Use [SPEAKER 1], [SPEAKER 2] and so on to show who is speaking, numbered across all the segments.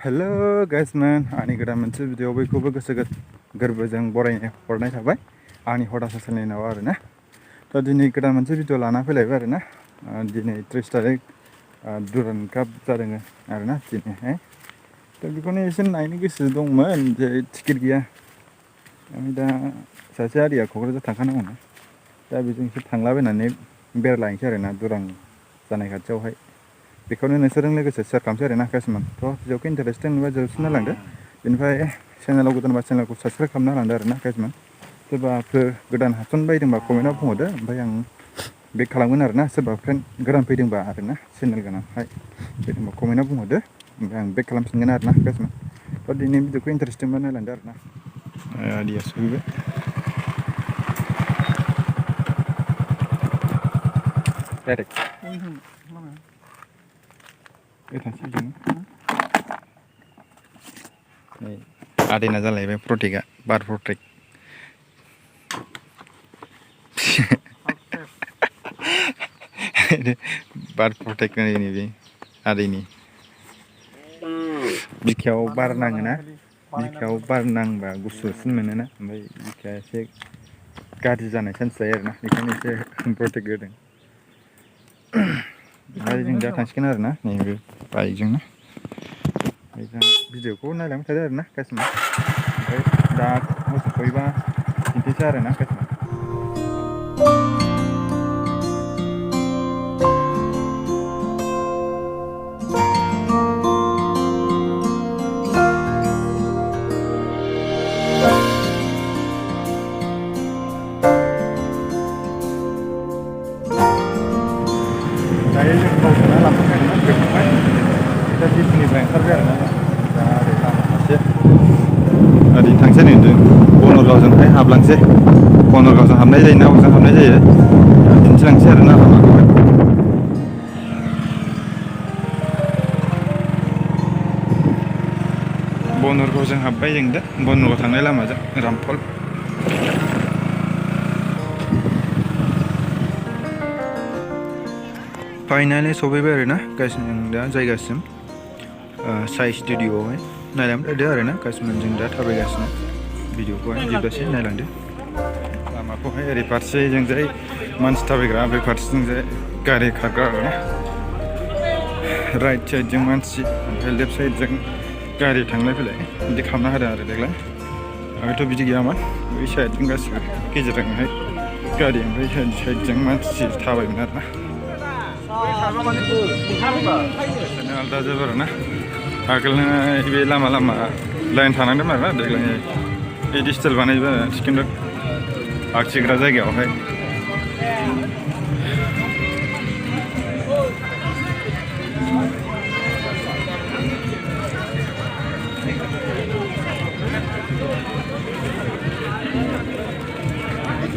[SPEAKER 1] Hello guys man, ani goदान मोनसे video बयखौबो गोसो गोरबोजों बरायनाय हरनाय थाबाय आंनि हदासा चेनेलाव आरोना। थ' दिनै गोदान मोनसे भिडिअ लाना फैलायबाय आरोना। दिनै 30 तारिख दुरान्ड काप जादों आरोना दिनैहाय। थ' बेखौनो एसे नायनो गोसो दंमोन जे टिकेट गैया। ओमफ्राय दा सासे आदैया क'क्राझार थांखानांगौना। दा बेजों एसे थांलाबायनानै बेरायलायनोसै आरोना दुरान्ड जानाय खाथियावहाय। बेखौनो नोंसोरजों लोगोसे शेयार खालामसै आरोना गासिमोन। थ' भिडिअखौ इन्टारेस्टिं नुबा जोबसिन नालांदो। बेनिफ्राय चेनेलाव गोदानबा चेनेलखौ साबस्क्राइब खालामना लांदो आरोना गासिमोन। सोरबाफोर गोदान हाबसनबायदोंबा कमेन्टआव बुंहरदो, ओमफ्राय आं बेक खालामगोन आरोना। सोरबा फ्रेन्ड गोदान फैदोंबा आरोना चेनेल गोनांहाय फैदोंबा कमेन्टआव बुंहरदो, ओमफ्राय आं बेक खालामफिनगोन आरोना गासिमोन। थ' दिनै भिडिअखौ इन्टारेस्टिं बा नायलांदो आरोना। आदैया सहैबाय। डाइरेक्ट आदैना जालायबाय प्रटेक्टआ बार प्रटेक्ट। बार प्रटेक्ट नैबे आदैनि बिखायाव बार नाङोना, बिखायाव बार नांबा गुसुसिन मोनोना, ओमफ्राय बिखाया एसे गाज्रि जानाय चान्स जायो आरोना, बेखायनो एसे प्रटेक्ट होदों। ओमफ्राय जों दा थांसिगोन आरोना नैबे बाइकजोंनो। भिडिअखौ नायलांबाय थादो आरोना गासिबो। ओमफ्राय दा हजों सहैबा खिन्थासै आरोना गासिबो। दायो जों गावखौनो लांफाबाय आरोना बेखौहाय। दा डिपुनिफ्राय ओंखारबाय आरोना दा ओरै लामा फारसे ओरै थांसै नै बनरगावजोंहाय हाबलांसै। बनरगावजों हाबनाय जायो ना अबेजों हाबनाय जायो दिन्थिलांसै आरोना लामाखौहाय। बनरगावजों हाबबाय जों दा बनरगाव थांनाय लामाजों रामफल। फाइनालि सफैबाय आरोना गासिबो दा जायगासिम साइ स्टुडिअ'आवहाय। नायलांबाय थादो आरोना गासिबो जों दा थाबायगासिनो। भिडिअखौहाय जोबजासे नायलांदो। लामाखौहाय ओरै फारसेजोंजाय मानसि थाबायग्रा, बे फारसेजोंजाय गारि खारग्रा आरोना। राइट साइडजों मानसि, ओमफ्राय लेफ्ट साइडजों गारि थांलाय फैलाय बिदि खालामना होदों आरो देग्लाय। आगोलथ' बिदि गैयामोन। बै साइडजों गासिबो गेजेरजोंहाय गारि, ओमफ्राय साइडजों मानसि थाबायोमोन आरोना। आलदा जाबाय आरोना। आगोलनो बे लामा लामा लाइन थानांदोंमोन आरोना, देग्लाय बिदि स्टाइल बानायबाय आरो खिन्थु आखिग्रा जायगायावहाय।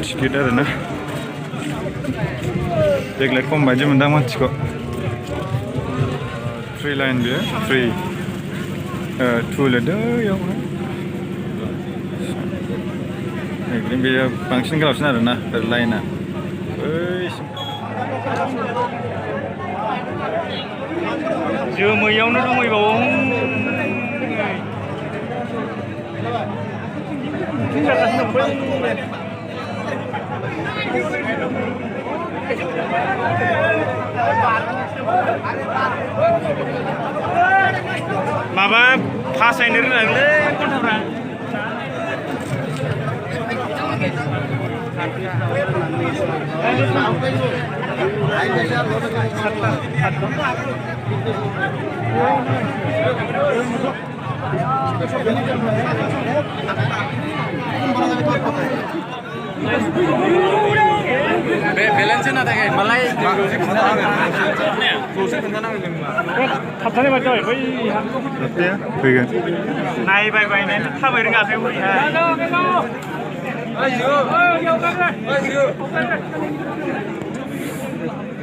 [SPEAKER 1] टिकेट आरोना देग्लाय खम बायदि मोनदां मानसिखौ। फ्रि लाइन बेयो, फ्रि टयलेट बैयावहाय। बेयो बांसिन गोलावसिन आरोना लाइना बैसिम। जोमैयावनो दंहैबावो। माबा फासायनो रोङालै गथ'फ्रा। बेलेन्स नाथाय मालाय थाबथानाय बायदि जाबाय बै फैगोन नायबाय बायनानै थाबाय रोङाखै बैहाय।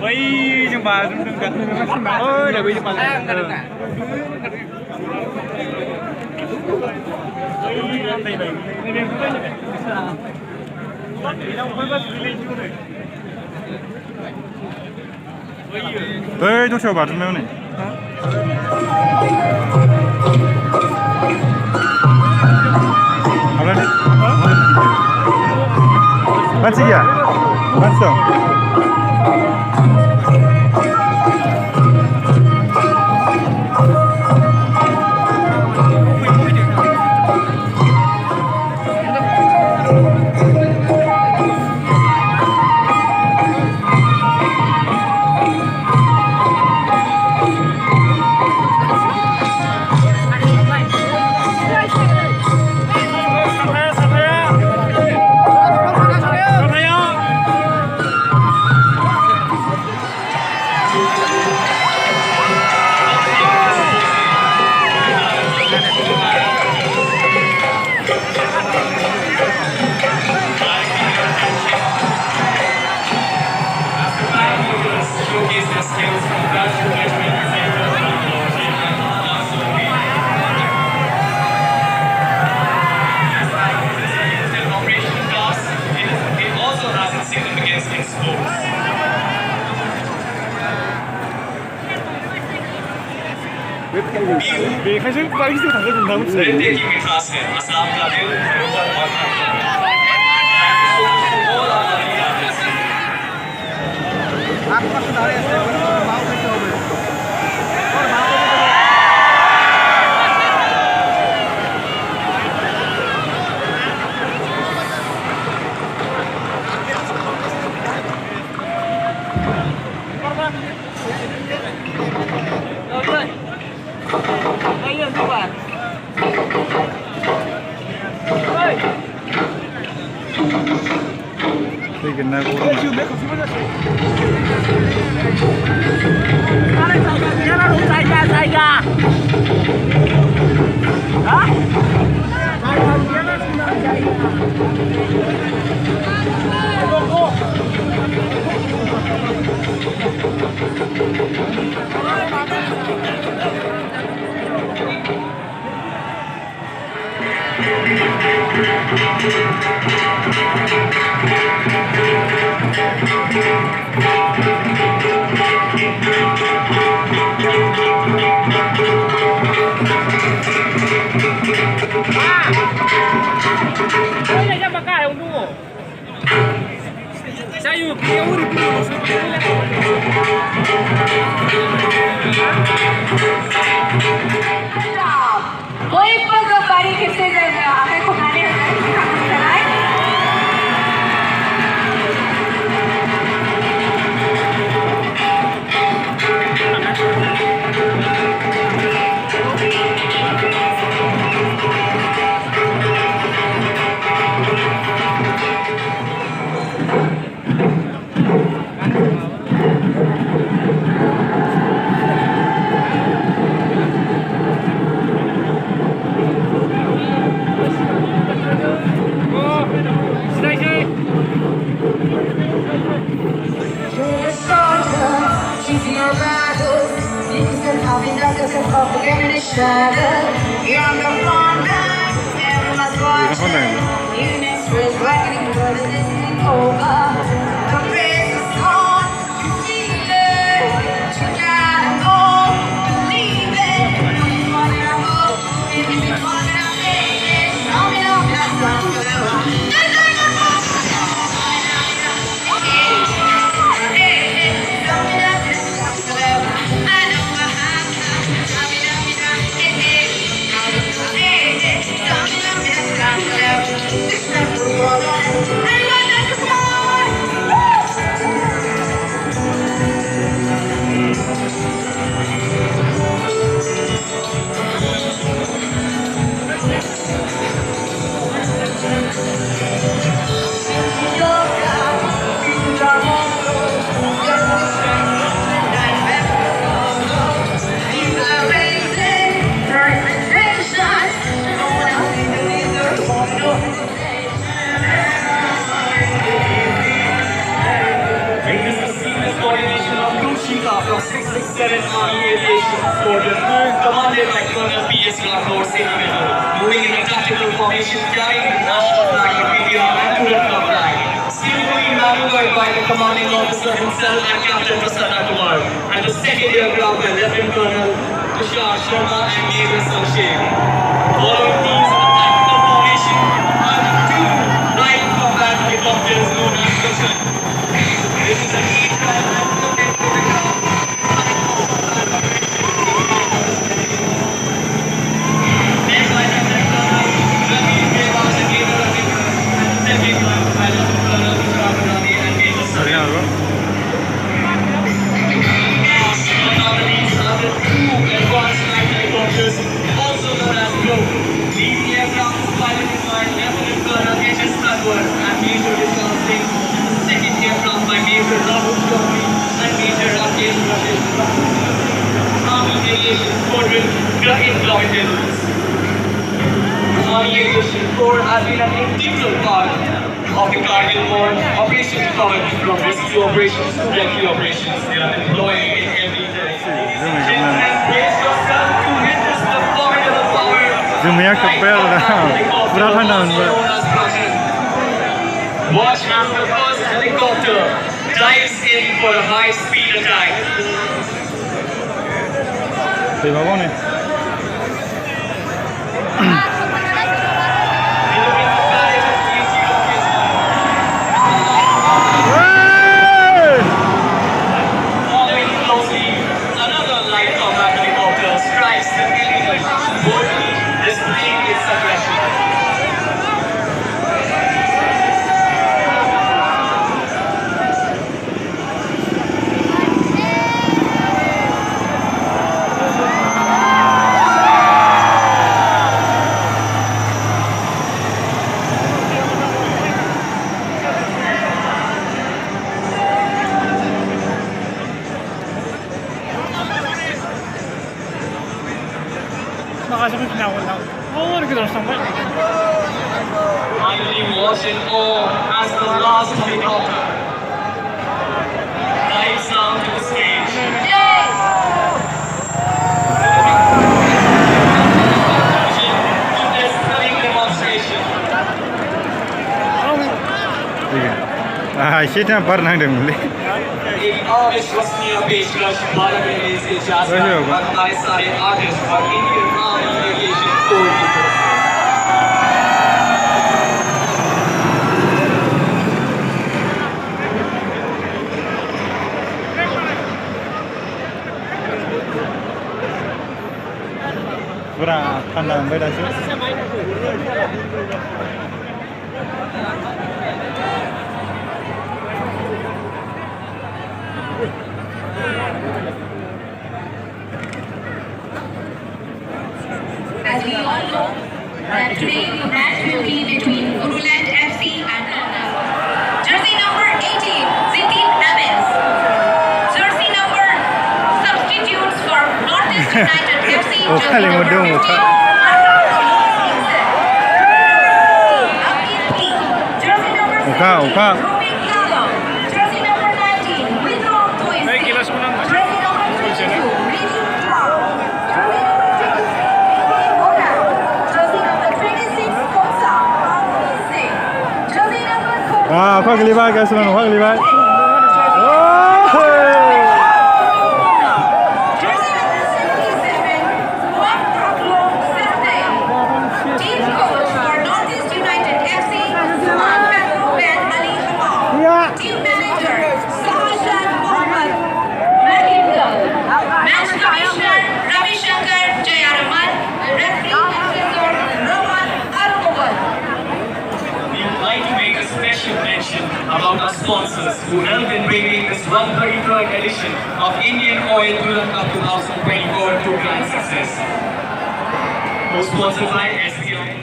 [SPEAKER 1] बैजों बाज्रुमदों दा बैजों बाज्रुमदों। बै दस्रायाव बाज्रुमनायाव नै Apa nih? Masih ya? Masuk.
[SPEAKER 2] Kaçın park istiyor kanka bundan mı?
[SPEAKER 3] देखिए की खास है असलाम का दिल ऊपर
[SPEAKER 1] Bikin aku rumah.
[SPEAKER 4] कोई बारी किससे आगे को खाने चलाए
[SPEAKER 3] moving in a tactical formation, carrying the national flag in India and to the flag. Skillfully maneuvered led by the commanding officer himself and Captain Prasanna Kumar, and the second aircraft by Lieutenant Colonel Tushar Sharma and Major Samsher. Following these in a tactical formation are the two light combat helicopters known as Durand. This is a key trial and protect the ground. Led by Lieutenant Colonel Ravi Devas and Major Ravi and second by Lieutenant Colonel Tushar Sharma and Major Samsher. Last but not the least are the two advanced light helicopters, also known as GLOW. These aircraft is piloted by Lieutenant Colonel H.S. Tanwar and Major Vishal Singh, and the second aircraft by Major Rahul Chaudhary and Major Rakesh Rajesh Army Aviation Squadron, the Indomitable. The Army Aviation Corps has been an integral part of the Kargil War Operation Covered from rescue operations to rescue operations. They are employed in every day. Gentlemen, brace yourself to witness the formidable power
[SPEAKER 1] Zoomnya kebel dah. Berat handan.
[SPEAKER 3] Watch as the first helicopter dives in for a high-speed attack.
[SPEAKER 1] Terima kasih.
[SPEAKER 3] Following closely, another light combat helicopter strikes the enemy, boldly displaying its aggression.
[SPEAKER 2] Makasih kenal. Oh, kita harus sampai.
[SPEAKER 3] Finally watch in awe as the last helicopter dives down to the stage. To this thrilling demonstration.
[SPEAKER 1] Kita barnangdोंमोनलै.
[SPEAKER 3] एक अविश्वसनीय पेशकश Bharat railway के शासन और हमारे सारे artist और Indian army aviation core की तरफ से।
[SPEAKER 1] Berat handan beda sih.
[SPEAKER 4] As we all know, that today the match will be between Bodoland FC and Durand. Jersey number 18, Zitin Ames. Jersey number substitutes for Northeast United FC. Jersey number 15, Jersey number 17, Rubik Yadav. Jersey number 19, Withdraw Toys. Jersey number 22, Ridi Clark. Jersey number 23, Oda. Jersey number 26, Kosa. Singh. Jersey number 30.
[SPEAKER 1] Kau kelibat guys, kau kelibat.
[SPEAKER 4] Jersey number 77, Juan Pablo Sarte. Team coach for Northeast United FC, Juan Pablo Ben Ali Hamal. Team manager, Sahajan Mohammed Mahindra. Match commissioner, Ravi Shankar Jayaraman. Referee officer, Roman Arumogan.
[SPEAKER 3] We would like to make a special mention about our sponsors who helped in bringing this 133rd edition of Indian Oil Durand Cup 2024 to grand success. Co-sponsored by SBI.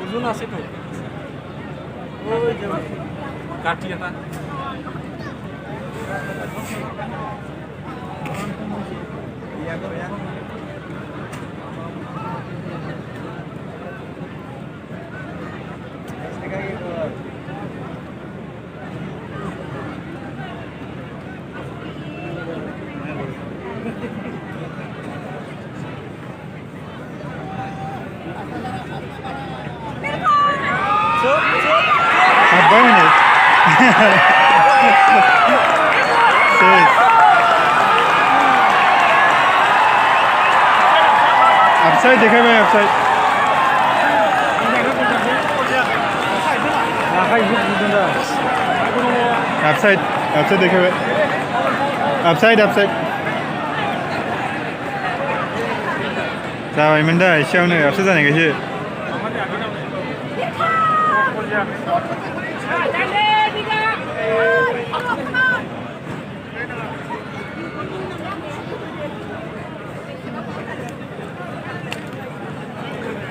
[SPEAKER 2] Uzun আছে তো ওই যে কাটি এটা ইয়া করে ইয়া
[SPEAKER 1] burn it. Upside देखा मैं upside. Upside देखा मैं. Upside. जाबायमोन दा एसेयावनो upside जानायखायसो.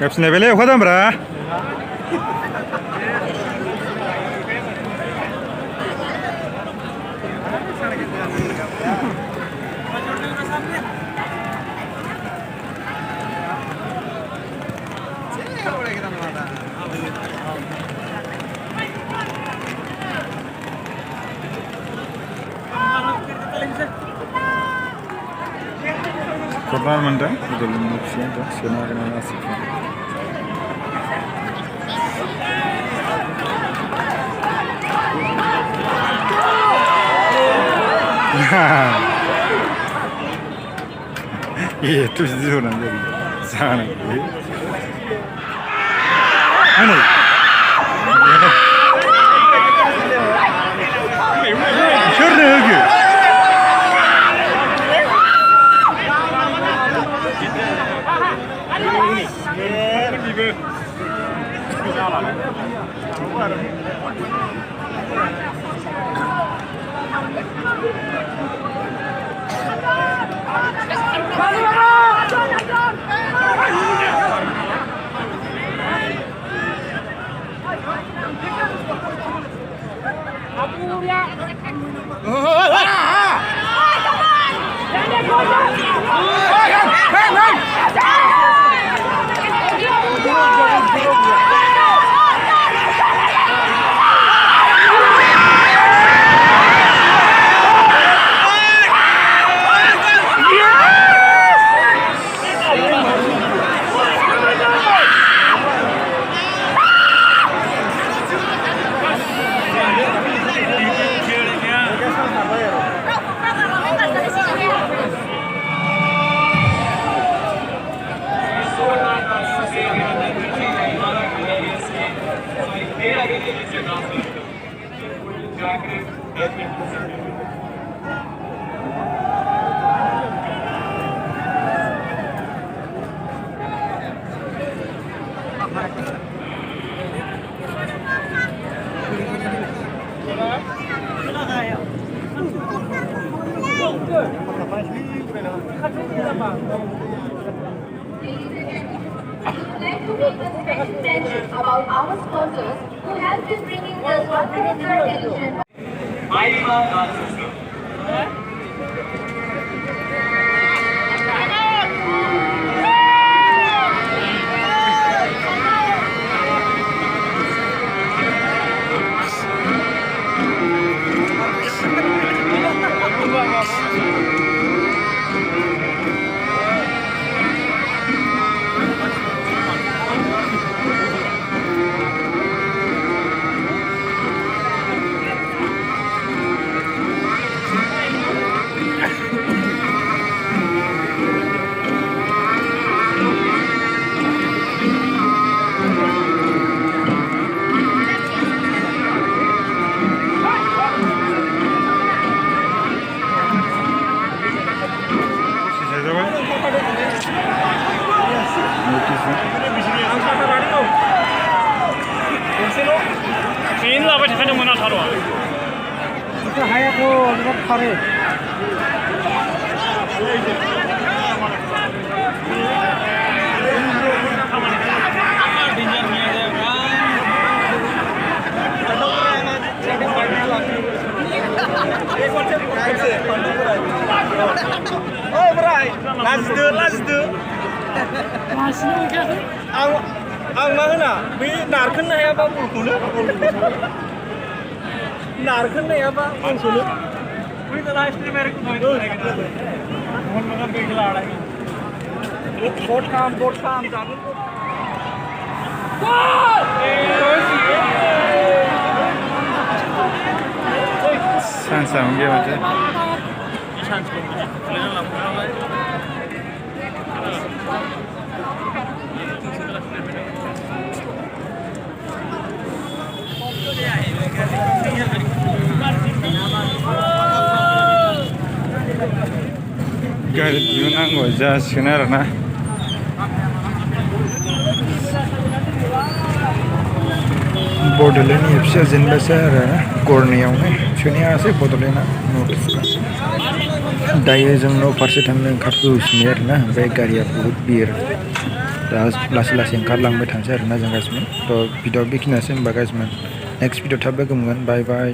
[SPEAKER 1] Captain levelnya apa dah, bra? Kokrajhar mana? Bodoland option tu, senang kena nasi. Iya, tu Durand jadi. Sana. Mana? Şurada ögü.
[SPEAKER 4] About our sponsors who have been bringing the Kokrajhar edition.
[SPEAKER 2] हायाथ' बिराद खारो लाजिदो आं मा होना बै नारखोनो हायाबा बलखौनो नारखोनो हायाबा बलखौनो boat काम जानो
[SPEAKER 1] Sansa mungkin aja. Gari diunang aja sekitar na. Bodoland FC जेनबायसै आरो गरनैयावनो सोनायासै बड'लेण्डआ नटिसखौ दायो जों न' फारसे थांनो ओंखारबोगासिनो आरोना ओमफ्राय गारिया बुहुत बिर दा लासै लासै ओंखारलांबाय थानोसै आरोना जों गासिबो थ' भिडिअ बेखिनियासै होमबा गासिबो नेक्स्ट भिडिअ थाब लोगो मोनगोन बाय बाय